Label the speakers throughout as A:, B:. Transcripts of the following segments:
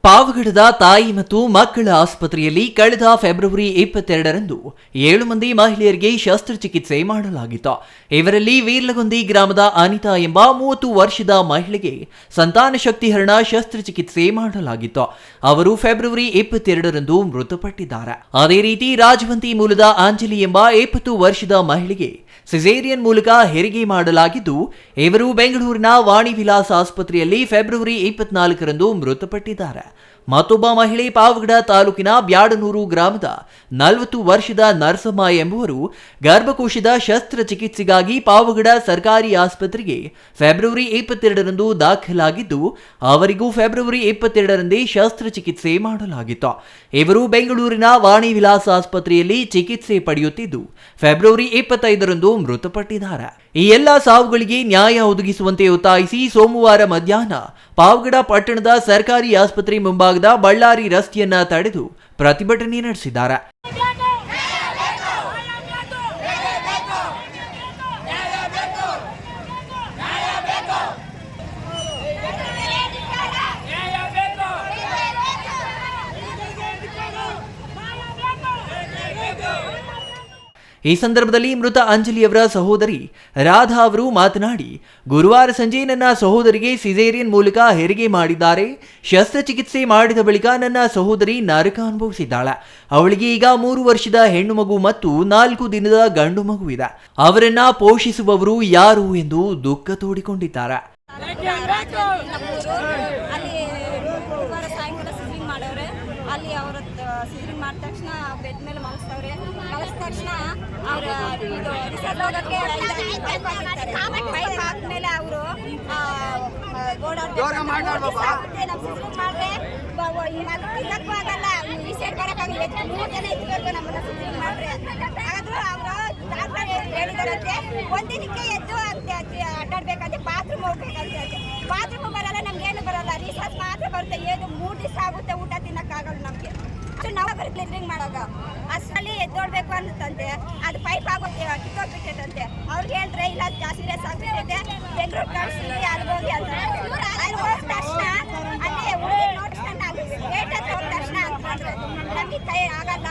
A: ಪಾವಗಡದ ತಾಯಿ ಮತ್ತು ಮಕ್ಕಳ ಆಸ್ಪತ್ರೆಯಲ್ಲಿ ಕಳೆದ ಫೆಬ್ರವರಿ 22ರಂದು 7 ಮಂದಿ ಮಹಿಳೆಯರಿಗೆ ಶಸ್ತ್ರಚಿಕಿತ್ಸೆ ಮಾಡಲಾಗಿತ್ತು. ಇವರಲ್ಲಿ ವೀರ್ಲಗುಂದಿ ಗ್ರಾಮದ ಅನಿತಾ ಎಂಬ 30 ವರ್ಷದ ಮಹಿಳೆಗೆ ಸಂತಾನ ಶಕ್ತಿಹರಣ ಶಸ್ತ್ರಚಿಕಿತ್ಸೆ ಮಾಡಲಾಗಿತ್ತು. ಅವರು ಫೆಬ್ರವರಿ 22ರಂದು ಮೃತಪಟ್ಟಿದ್ದಾರೆ. ಅದೇ ರೀತಿ ರಾಜವಂತಿ ಮೂಲದ ಅಂಜಲಿ ಎಂಬ 20 ವರ್ಷದ ಮಹಿಳೆಗೆ ಸಿಸೇರಿಯನ್ ಮೂಲಕ ಹೆರಿಗೆ ಮಾಡಲಾಗಿದ್ದು, ಇವರು ಬೆಂಗಳೂರಿನ ವಾಣಿ ವಿಲಾಸ್ ಆಸ್ಪತ್ರೆಯಲ್ಲಿ ಫೆಬ್ರವರಿ 24ರಂದು ಮೃತಪಟ್ಟಿದ್ದಾರೆ. ಮತ್ತೊಬ್ಬ ಮಹಿಳೆ ಪಾವಗಡ ತಾಲೂಕಿನ ಬ್ಯಾಡನೂರು ಗ್ರಾಮದ 40 ವರ್ಷದ ನರಸಮ್ಮ ಎಂಬುವರು ಗರ್ಭಕೋಶದ ಶಸ್ತ್ರಚಿಕಿತ್ಸೆಗಾಗಿ ಪಾವಗಡ ಸರ್ಕಾರಿ ಆಸ್ಪತ್ರೆಗೆ ಫೆಬ್ರವರಿ 22ರಂದು ದಾಖಲಾಗಿದ್ದು, ಅವರಿಗೂ ಫೆಬ್ರವರಿ 22ರಂದೇ ಶಸ್ತ್ರಚಿಕಿತ್ಸೆ ಮಾಡಲಾಗಿತ್ತು. ಇವರು ಬೆಂಗಳೂರಿನ ವಾಣಿ ವಿಲಾಸ್ ಆಸ್ಪತ್ರೆಯಲ್ಲಿ ಚಿಕಿತ್ಸೆ ಪಡೆಯುತ್ತಿದ್ದು, ಫೆಬ್ರವರಿ 25ರಂದು ಮೃತಪಟ್ಟಿದ್ದಾರೆ. ಈ ಎಲ್ಲ ಸಾವುಗಳಿಗೆ ನ್ಯಾಯ ಒದಗಿಸುವಂತೆ ಒತ್ತಾಯಿಸಿ ಸೋಮವಾರ ಮಧ್ಯಾಹ್ನ ಪಾವಗಡ ಪಟ್ಟಣದ ಸರ್ಕಾರಿ ಆಸ್ಪತ್ರೆ ಮುಂಭಾಗದ ಬಳ್ಳಾರಿ ರಸ್ತೆಯನ್ನ ತಡೆದು ಪ್ರತಿಭಟನೆ ನಡೆಸಿದ್ದಾರೆ. ಈ ಸಂದರ್ಭದಲ್ಲಿ ಮೃತ ಅಂಜಲಿಯವರ ಸಹೋದರಿ ರಾಧಾ ಅವರು ಮಾತನಾಡಿ, ಗುರುವಾರ ಸಂಜೆ ನನ್ನ ಸಹೋದರಿಗೆ ಸಿಸೇರಿಯನ್ ಮೂಲಕ ಹೆರಿಗೆ ಮಾಡಿದ್ದಾರೆ. ಶಸ್ತ್ರಚಿಕಿತ್ಸೆ ಮಾಡಿದ ಬಳಿಕ ನನ್ನ ಸಹೋದರಿ ನರಕ ಅನುಭವಿಸಿದ್ದಾಳೆ. ಅವಳಿಗೆ ಈಗ 3 ವರ್ಷದ ಹೆಣ್ಣು ಮಗು ಮತ್ತು 4 ದಿನದ ಗಂಡು ಮಗು ಇದೆ. ಅವರನ್ನ ಪೋಷಿಸುವವರು ಯಾರು ಎಂದು ದುಃಖ ತೋಡಿಕೊಂಡಿದ್ದಾರೆ.
B: ಅಲ್ಲಿ ಅವರ ಸಿಜರಿಂಗ್ ಮಾಡಿದ ತಕ್ಷಣ ಬೆಡ್ ಮೇಲೆ ಮಲಗಿಸ್ತವ್ರೆ. ಮಲಗಿದ ತಕ್ಷಣ ಅವ್ರ ಇದು ರಿಸಲ್ಟ್ ಹೋಗೋಕ್ಕೆ ಪೈಪ್ ಹಾಕ್ಮೇಲೆ ಅವರು ಓಡಾಡ್ತಾರೆ. ನಾವು ಸಿಜರಿಂಗ್ ಮಾಡಿದ್ರೆ ಇದಕ್ಕೂ ಆಗಲ್ಲ, ವಿಸೈಡ್ ಬರೋಕ್ಕಾಗಲ್ಲ. 3 ಜನ ಇದ್ಬೇಕು ನಮ್ಮನ್ನ ಸಿಜರಿಂಗ್ ಮಾಡಿದ್ರೆ. ಆದರೂ ಅವರು ಡಾಕ್ಟರ್ ಹೇಳಿದಾರಂತೆ, ಒಂದಿನಕ್ಕೆ ಎದ್ದು ಅಡ್ಡಾಡ್ಬೇಕಂತೆ, ಬಾತ್ರೂಮ್ ಹೋಗ್ಬೇಕಂತೆ. ಬಾತ್ರೂಮ್ ಬರಲ್ಲ, ನಮ್ಗೇನು ಬರಲ್ಲ, ರಿಸರ್ಚ್ ಮಾತ್ರ ಬರುತ್ತೆ. ಏನು 3 ದಿವಸ ಆಗುತ್ತೆ ಊಟ ತಿನ್ನಕ್ಕಾಗಲ್ಲ ನಮಗೆ. ನಾವು ಕ್ಲೀನಿಂಗ್ ಮಾಡಾಗ ಅಷ್ಟರಲ್ಲಿ ಎದ್ದೋಡ್ಬೇಕು ಅನ್ನುತ್ತಂತೆ. ಅದು ಪೈಪ್ ಆಗೋಕ್ಕೆ ಕಿತ್ತೋಗ್ಬಿಟ್ಟೈತಂತೆ. ಅವ್ರಿಗೆ ಹೇಳಿದ್ರೆ ಇಲ್ಲ ಜಾಸ್ತಿ ಸೀರಿಯಸ್ ಆಗ್ಬಿಟ್ಟೈತೆ, ಬೆಂಗಳೂರು ಕಳಿಸಿ ಅಲ್ಲಿ ಹೋಗಿ ಅಂತ. ಅಲ್ಲಿ ಹೋದ ತಕ್ಷಣ ಅಲ್ಲಿ ಹುಡುಗಿ ನೋಡ್ಕೊಂಡು ಗೇಟ್ ಹತ್ರ ಹೋದ ತಕ್ಷಣ ಅಂತಂದ್ರೆ ನಮಗೆ ಕೈ ಆಗಲ್ಲ,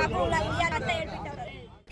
B: ಮಗು ಅಂತ ಹೇಳ್ಬಿಟ್ಟವ್ರು.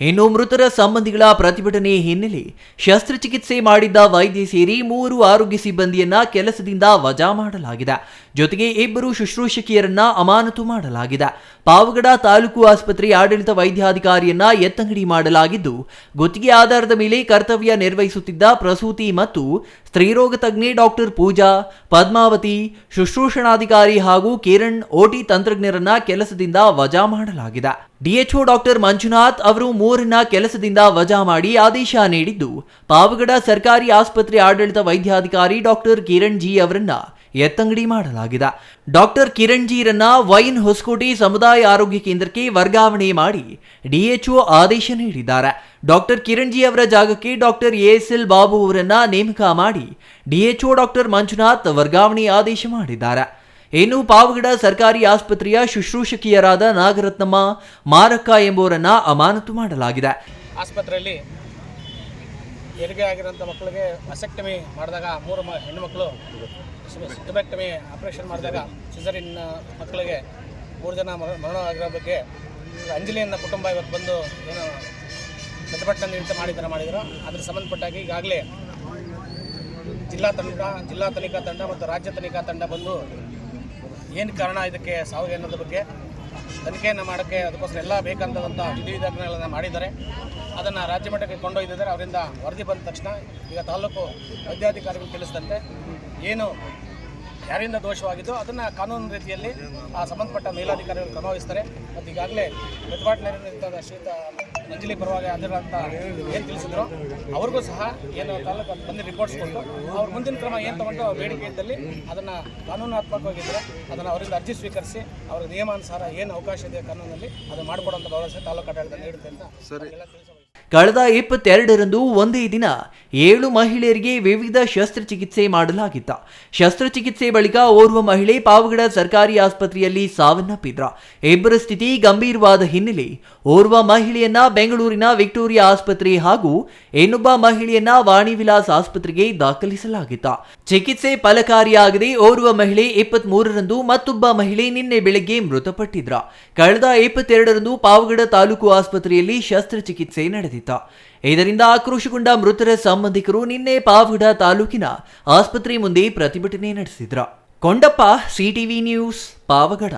A: ಇನ್ನು ಮೃತರ ಸಂಬಂಧಿಗಳ ಪ್ರತಿಭಟನೆ ಹಿನ್ನೆಲೆ ಶಸ್ತ್ರಚಿಕಿತ್ಸೆ ಮಾಡಿದ್ದ ವೈದ್ಯ ಸೇರಿ 3 ಆರೋಗ್ಯ ಸಿಬ್ಬಂದಿಯನ್ನ ಕೆಲಸದಿಂದ ವಜಾ ಮಾಡಲಾಗಿದೆ. ಜೊತೆಗೆ 2 ಶುಶ್ರೂಷಕಿಯರನ್ನ ಅಮಾನತು ಮಾಡಲಾಗಿದೆ. ಪಾವಗಡ ತಾಲೂಕು ಆಸ್ಪತ್ರೆ ಆಡಳಿತ ವೈದ್ಯಾಧಿಕಾರಿಯನ್ನ ಎತ್ತಂಗಡಿ ಮಾಡಲಾಗಿದ್ದು, ಗುತ್ತಿಗೆ ಆಧಾರದ ಮೇಲೆ ಕರ್ತವ್ಯ ನಿರ್ವಹಿಸುತ್ತಿದ್ದ ಪ್ರಸೂತಿ ಮತ್ತು ಸ್ತ್ರೀರೋಗ ತಜ್ಞೆ ಡಾಕ್ಟರ್ ಪೂಜಾ, ಪದ್ಮಾವತಿ, ಶುಶ್ರೂಷಣಾಧಿಕಾರಿ ಹಾಗೂ ಕಿರಣ್ ಓಟಿ ತಂತ್ರಜ್ಞರನ್ನ ಕೆಲಸದಿಂದ ವಜಾ ಮಾಡಲಾಗಿದೆ. ಡಿಎಚ್ಒ ಡಾಕ್ಟರ್ ಮಂಜುನಾಥ್ ಅವರು 3ರನ್ನ ಕೆಲಸದಿಂದ ವಜಾ ಮಾಡಿ ಆದೇಶ ನೀಡಿದ್ದು, ಪಾವಗಡ ಸರ್ಕಾರಿ ಆಸ್ಪತ್ರೆ ಆಡಳಿತ ವೈದ್ಯಾಧಿಕಾರಿ ಡಾಕ್ಟರ್ ಕಿರಣ್ ಜಿ ಅವರನ್ನ ಎತ್ತಂಗಡಿ ಮಾಡಲಾಗಿದೆ. ಡಾಕ್ಟರ್ ಕಿರಣ್ ಜಿರನ್ನ ವೈನ್ ಹೊಸಕೋಟೆ ಸಮುದಾಯ ಆರೋಗ್ಯ ಕೇಂದ್ರಕ್ಕೆ ವರ್ಗಾವಣೆ ಮಾಡಿ ಡಿಎಚ್ಒ ಆದೇಶ ನೀಡಿದ್ದಾರೆ. ಡಾಕ್ಟರ್ ಕಿರಣ್ ಜಿ ಅವರ ಜಾಗಕ್ಕೆ ಡಾಕ್ಟರ್ ಎಎಸ್ಎಲ್ ಬಾಬು ಅವರನ್ನ ನೇಮಕ ಮಾಡಿ ಡಿಎಚ್ಒ ಡಾಕ್ಟರ್ ಮಂಜುನಾಥ್ ವರ್ಗಾವಣೆ ಆದೇಶ ಮಾಡಿದ್ದಾರೆ. ಇನ್ನು ಪಾವಗಡ ಸರ್ಕಾರಿ ಆಸ್ಪತ್ರೆಯ ಶುಶ್ರೂಷಕಿಯರಾದ ನಾಗರತ್ನಮ್ಮ, ಮಾರಕ್ಕ ಎಂಬುವರನ್ನ ಅಮಾನತು ಮಾಡಲಾಗಿದೆ.
C: ಆಸ್ಪತ್ರೆಯಲ್ಲಿ ಹೆರಿಗೆ ಆಗಿರೋಂಥ ಮಕ್ಕಳಿಗೆ ವಾಸೆಕ್ಟಮಿ ಮಾಡಿದಾಗ 3 ಹೆಣ್ಣು ಮಕ್ಕಳು ಸಿಸ್ಟಮೆಕ್ಟಮಿ ಆಪರೇಷನ್ ಮಾಡಿದಾಗ ಸಿಸರಿನ್ ಮಕ್ಕಳಿಗೆ 3 ಜನ ಮರಣ ಆಗಿರೋ ಬಗ್ಗೆ ಅಂಜಲಿಯನ್ನ ಕುಟುಂಬ ಇವತ್ತು ಬಂದು ಏನು ಪ್ರತಿಭಟನೆ ನಿಮಿತ್ತ ಮಾಡಿದ್ರು. ಅದ್ರ ಸಂಬಂಧಪಟ್ಟಾಗಿ ಈಗಾಗಲೇ ಜಿಲ್ಲಾ ತನಿಖಾ ತಂಡ ಮತ್ತು ರಾಜ್ಯ ತನಿಖಾ ತಂಡ ಬಂದು ಏನು ಕಾರಣ ಇದಕ್ಕೆ ಸಾವಿಗೆ ಅನ್ನೋದ್ರ ಬಗ್ಗೆ ತನಿಖೆಯನ್ನು ಮಾಡೋಕ್ಕೆ ಅದಕ್ಕೋಸ್ಕರ ಎಲ್ಲ ಬೇಕಾದಂಥ ವಿಧಿವಿಧಾನಗಳನ್ನು ಮಾಡಿದ್ದಾರೆ. ಅದನ್ನು ರಾಜ್ಯ ಮಟ್ಟಕ್ಕೆ ಕೊಂಡೊಯ್ದಿದ್ದಾರೆ. ಅವರಿಂದ ವರದಿ ಬಂದ ತಕ್ಷಣ ಈಗ ತಾಲೂಕು ವೈದ್ಯಾಧಿಕಾರಿಗಳು ತಿಳಿಸಿದಂತೆ ಏನು ಯಾರಿಂದ ದೋಷವಾಗಿದ್ದು ಅದನ್ನು ಕಾನೂನು ರೀತಿಯಲ್ಲಿ ಆ ಸಂಬಂಧಪಟ್ಟ ಮೇಲಾಧಿಕಾರಿಗಳು ಕ್ರಮವಹಿಸ್ತಾರೆ. ಮತ್ತು ಈಗಾಗಲೇ ಪ್ರತಿಭಟನೆ ಶ್ರೀತ ಅಂಜಲಿ ಪರವಾಗಿ ಹಾಜರಂತ ಏನು ತಿಳಿಸಿದ್ರು ಅವ್ರಿಗೂ ಸಹ ಏನು ತಾಲೂಕು ಬಂದು ರಿಪೋರ್ಟ್ಸ್ ಕೊಟ್ಟು ಅವ್ರ ಮುಂದಿನ ಕ್ರಮ ಏನು ತಗೊಂಡು ಅವ್ರ ಬೇಡಿಕೆ ಇದ್ದಲ್ಲಿ ಅದನ್ನು ಕಾನೂನಾತ್ಮಕವಾಗಿದ್ದರೆ ಅದನ್ನು ಅವರಿಂದ ಅರ್ಜಿ ಸ್ವೀಕರಿಸಿ ಅವ್ರ ನಿಯಮಾನುಸಾರ ಏನು ಅವಕಾಶ ಇದೆ ಕಾನೂನಲ್ಲಿ ಅದು ಮಾಡಿಕೊಡುವಂಥ ಭರವಸೆ ತಾಲೂಕು ಆಡಳಿತ ನೀಡುತ್ತೆ ಅಂತ ಎಲ್ಲ ತಿಳಿಸಬಹುದು.
A: ಕಳೆದ 22ರಂದು ಒಂದೇ ದಿನ 7 ಮಹಿಳೆಯರಿಗೆ ವಿವಿಧ ಶಸ್ತ್ರಚಿಕಿತ್ಸೆ ಮಾಡಲಾಗಿತ್ತು. ಶಸ್ತ್ರಚಿಕಿತ್ಸೆ ಬಳಿಕ ಓರ್ವ ಮಹಿಳೆ ಪಾವಗಡ ಸರ್ಕಾರಿ ಆಸ್ಪತ್ರೆಯಲ್ಲಿ ಸಾವನ್ನಪ್ಪಿದ್ರ. ಇಬ್ಬರ ಸ್ಥಿತಿ ಗಂಭೀರವಾದ ಹಿನ್ನೆಲೆ ಓರ್ವ ಮಹಿಳೆಯನ್ನ ಬೆಂಗಳೂರಿನ ವಿಕ್ಟೋರಿಯಾ ಆಸ್ಪತ್ರೆ ಹಾಗೂ ಇನ್ನೊಬ್ಬ ಮಹಿಳೆಯನ್ನ ವಾಣಿ ವಿಲಾಸ್ ಆಸ್ಪತ್ರೆಗೆ ದಾಖಲಿಸಲಾಗಿತ್ತು. ಚಿಕಿತ್ಸೆ ಫಲಕಾರಿಯಾಗದೆ ಓರ್ವ ಮಹಿಳೆ 23ರಂದು ಮತ್ತೊಬ್ಬ ಮಹಿಳೆ ನಿನ್ನೆ ಬೆಳಗ್ಗೆ ಮೃತಪಟ್ಟಿದ್ರ. ಕಳೆದ 22ರಂದು ಪಾವಗಡ ತಾಲೂಕು ಆಸ್ಪತ್ರೆಯಲ್ಲಿ ಶಸ್ತ್ರಚಿಕಿತ್ಸೆ ನಡೆದಿತ್ತು. ಇದರಿಂದ ಆಕ್ರೋಶಗೊಂಡ ಮೃತರ ಸಂಬಂಧಿಕರು ನಿನ್ನೆ ಪಾವಗಡ ತಾಲೂಕಿನ ಆಸ್ಪತ್ರೆ ಮುಂದೆ ಪ್ರತಿಭಟನೆ ನಡೆಸಿದ್ರು. Kondappa, CTV news, Pavagada.